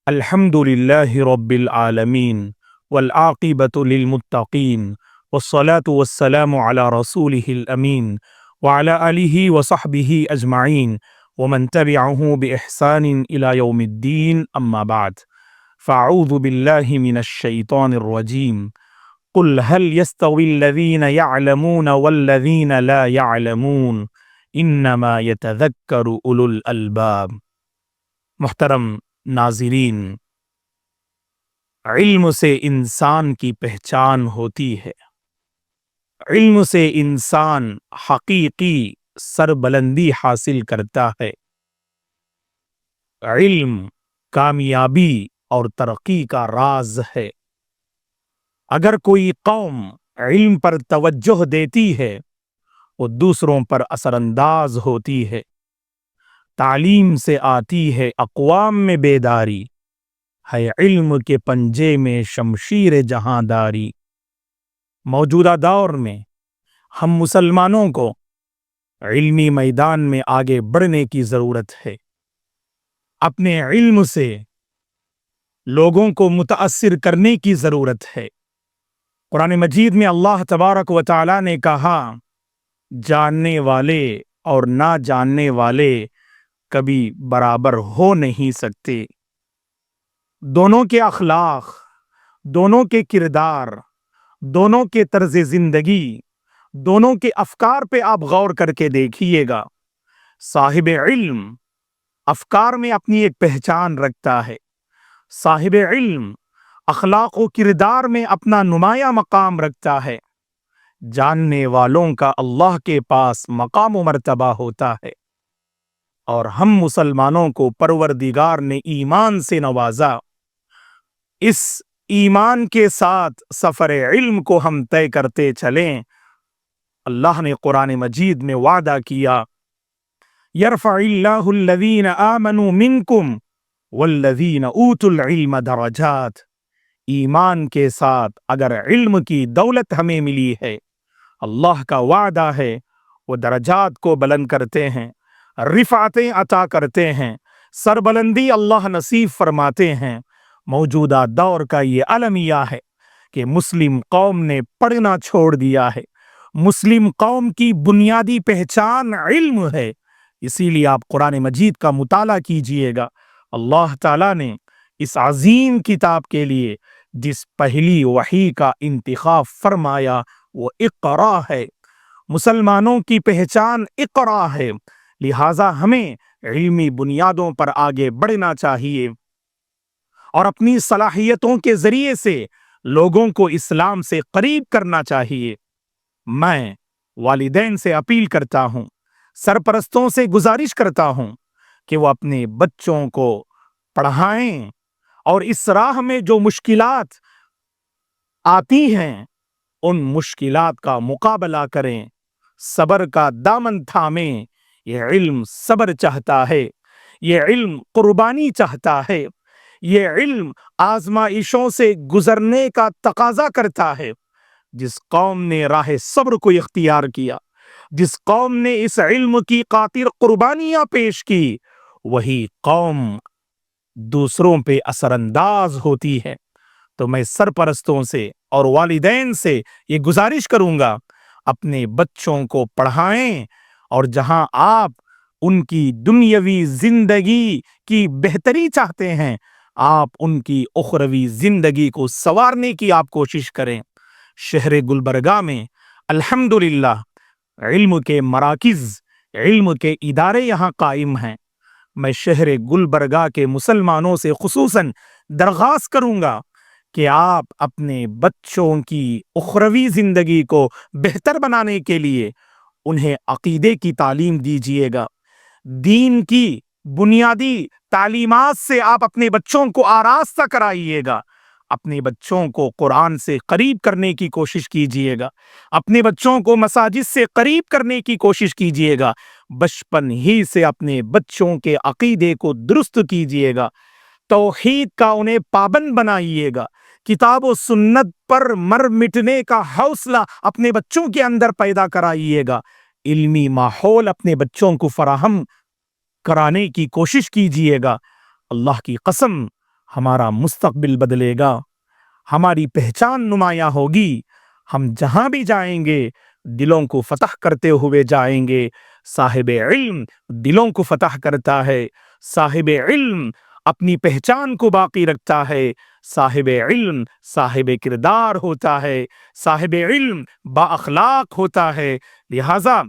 الحمد لله رب العالمين والعاقبة للمتقين والصلاة والسلام على رسوله الأمين وعلى آله وصحبه أجمعين ومن تبعه بإحسان إلى يوم الدين أما بعد فأعوذ بالله من الشيطان الرجيم قل هل يستوي الذين يعلمون والذين لا يعلمون إنما يتذكر أولو الألباب۔ محترم ناظرین، علم سے انسان کی پہچان ہوتی ہے، علم سے انسان حقیقی سربلندی حاصل کرتا ہے، علم کامیابی اور ترقی کا راز ہے۔ اگر کوئی قوم علم پر توجہ دیتی ہے وہ دوسروں پر اثر انداز ہوتی ہے، تعلیم سے آتی ہے اقوام میں بیداری، ہے علم کے پنجے میں شمشیر جہاں داری۔ موجودہ دور میں ہم مسلمانوں کو علمی میدان میں آگے بڑھنے کی ضرورت ہے، اپنے علم سے لوگوں کو متاثر کرنے کی ضرورت ہے۔ قرآن مجید میں اللہ تبارک و تعالی نے کہا، جاننے والے اور نہ جاننے والے کبھی برابر ہو نہیں سکتے، دونوں کے اخلاق، دونوں کے کردار، دونوں کے طرز زندگی، دونوں کے افکار پہ آپ غور کر کے دیکھیے گا۔ صاحب علم افکار میں اپنی ایک پہچان رکھتا ہے، صاحب علم اخلاق و کردار میں اپنا نمایاں مقام رکھتا ہے، جاننے والوں کا اللہ کے پاس مقام و مرتبہ ہوتا ہے۔ اور ہم مسلمانوں کو پروردگار نے ایمان سے نوازا، اس ایمان کے ساتھ سفر علم کو ہم طے کرتے چلیں۔ اللہ نے قرآن مجید میں وعدہ کیا، یرفع اللہ الذین آمنوا منکم والذین اوتوا العلم درجات۔ ایمان کے ساتھ اگر علم کی دولت ہمیں ملی ہے، اللہ کا وعدہ ہے وہ درجات کو بلند کرتے ہیں، رفعتیں عطا کرتے ہیں، سربلندی اللہ نصیب فرماتے ہیں۔ موجودہ دور کا یہ المیہ ہے کہ مسلم قوم نے پڑھنا چھوڑ دیا ہے، مسلم قوم کی بنیادی پہچان علم ہے۔ اسی لیے آپ قرآن مجید کا مطالعہ کیجئے گا، اللہ تعالیٰ نے اس عظیم کتاب کے لیے جس پہلی وحی کا انتخاب فرمایا وہ اقرا ہے۔ مسلمانوں کی پہچان اقرا ہے، لہٰذا ہمیں علمی بنیادوں پر آگے بڑھنا چاہیے اور اپنی صلاحیتوں کے ذریعے سے لوگوں کو اسلام سے قریب کرنا چاہیے۔ میں والدین سے اپیل کرتا ہوں، سرپرستوں سے گزارش کرتا ہوں کہ وہ اپنے بچوں کو پڑھائیں اور اس راہ میں جو مشکلات آتی ہیں ان مشکلات کا مقابلہ کریں، صبر کا دامن تھامیں۔ یہ علم صبر چاہتا ہے، یہ علم قربانی چاہتا ہے، یہ علم آزمائشوں سے گزرنے کا تقاضا کرتا ہے۔ جس قوم نے راہ صبر کو اختیار کیا، جس قوم نے اس علم کی خاطر قربانیاں پیش کی، وہی قوم دوسروں پہ اثر انداز ہوتی ہے۔ تو میں سرپرستوں سے اور والدین سے یہ گزارش کروں گا، اپنے بچوں کو پڑھائیں اور جہاں آپ ان کی دنیاوی زندگی کی بہتری چاہتے ہیں، آپ ان کی اخروی زندگی کو سنوارنے کی آپ کوشش کریں۔ شہر گلبرگہ میں الحمدللہ علم کے مراکز، علم کے ادارے یہاں قائم ہیں۔ میں شہر گلبرگہ کے مسلمانوں سے خصوصاً درخواست کروں گا کہ آپ اپنے بچوں کی اخروی زندگی کو بہتر بنانے کے لیے انہیں عقیدے کی تعلیم دیجیے گا، دین کی بنیادی تعلیمات سے آپ اپنے بچوں کو آراستہ کرائیے گا، اپنے بچوں کو قرآن سے قریب کرنے کی کوشش کیجیے گا، اپنے بچوں کو مساجد سے قریب کرنے کی کوشش کیجیے گا، بچپن ہی سے اپنے بچوں کے عقیدے کو درست کیجیے گا، توحید کا انہیں پابند بنائیے گا، کتاب و سنت پر مر مٹنے کا حوصلہ اپنے بچوں کے اندر پیدا کرائیے گا، علمی ماحول اپنے بچوں کو فراہم کرانے کی کوشش کیجیے گا۔ اللہ کی قسم ہمارا مستقبل بدلے گا، ہماری پہچان نمایاں ہوگی۔ ہم جہاں بھی جائیں گے دلوں کو فتح کرتے ہوئے جائیں گے۔ صاحب علم دلوں کو فتح کرتا ہے، صاحب علم اپنی پہچان کو باقی رکھتا ہے، صاحب علم صاحب کردار ہوتا ہے، صاحب علم با اخلاق ہوتا ہے۔ لہٰذا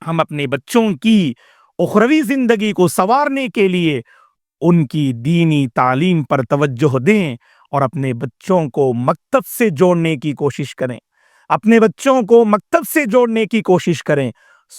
ہم اپنے بچوں کی اخروی زندگی کو سنوارنے کے لیے ان کی دینی تعلیم پر توجہ دیں اور اپنے بچوں کو مکتب سے جوڑنے کی کوشش کریں، اپنے بچوں کو مکتب سے جوڑنے کی کوشش کریں۔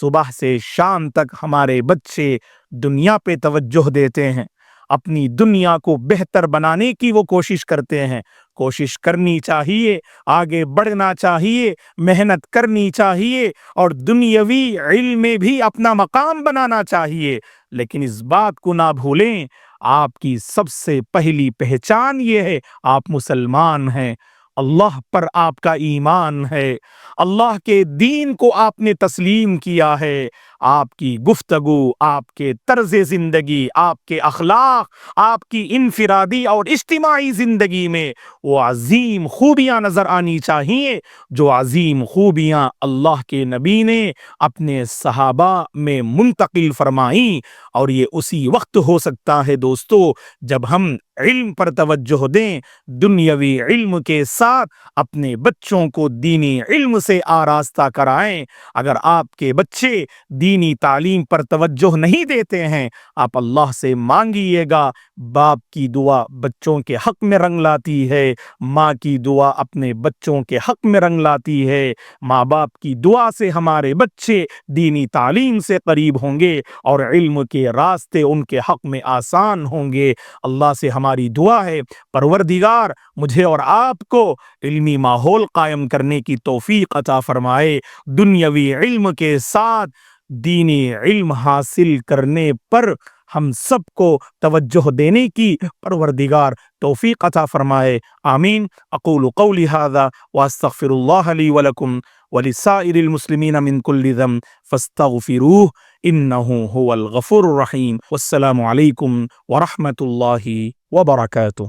صبح سے شام تک ہمارے بچے دنیا پہ توجہ دیتے ہیں، اپنی دنیا کو بہتر بنانے کی وہ کوشش کرتے ہیں۔ کوشش کرنی چاہیے، آگے بڑھنا چاہیے، محنت کرنی چاہیے اور دنیاوی علم میں بھی اپنا مقام بنانا چاہیے۔ لیکن اس بات کو نہ بھولیں، آپ کی سب سے پہلی پہچان یہ ہے آپ مسلمان ہیں، اللہ پر آپ کا ایمان ہے، اللہ کے دین کو آپ نے تسلیم کیا ہے۔ آپ کی گفتگو، آپ کے طرز زندگی، آپ کے اخلاق، آپ کی انفرادی اور اجتماعی زندگی میں وہ عظیم خوبیاں نظر آنی چاہیے جو عظیم خوبیاں اللہ کے نبی نے اپنے صحابہ میں منتقل فرمائیں۔ اور یہ اسی وقت ہو سکتا ہے دوستو جب ہم علم پر توجہ دیں، دنیاوی علم کے ساتھ اپنے بچوں کو دینی علم سے آراستہ کرائیں۔ اگر آپ کے بچے دینی تعلیم پر توجہ نہیں دیتے ہیں، آپ اللہ سے مانگیے گا۔ باپ کی دعا بچوں کے حق میں رنگ لاتی ہے، ماں کی دعا اپنے بچوں کے حق میں رنگ لاتی ہے۔ ماں باپ کی دعا سے ہمارے بچے دینی تعلیم سے قریب ہوں گے اور علم کے راستے ان کے حق میں آسان ہوں گے۔ اللہ سے ہماری دعا ہے پروردگار مجھے اور آپ کو علمی ماحول قائم کرنے کی توفیق عطا فرمائے، دنیاوی علم کے ساتھ دینی علم حاصل کرنے پر ہم سب کو توجہ دینے کی پروردگار توفیق عطا فرمائے، آمین۔ اقول قولی ھذا واستغفر اللہ لی ولکم ولسائر المسلمین من کل ذنب فاستغفروہ انہ ھو الغفور الرحیم۔ والسلام علیکم ورحمۃ اللہ وبرکاتہ۔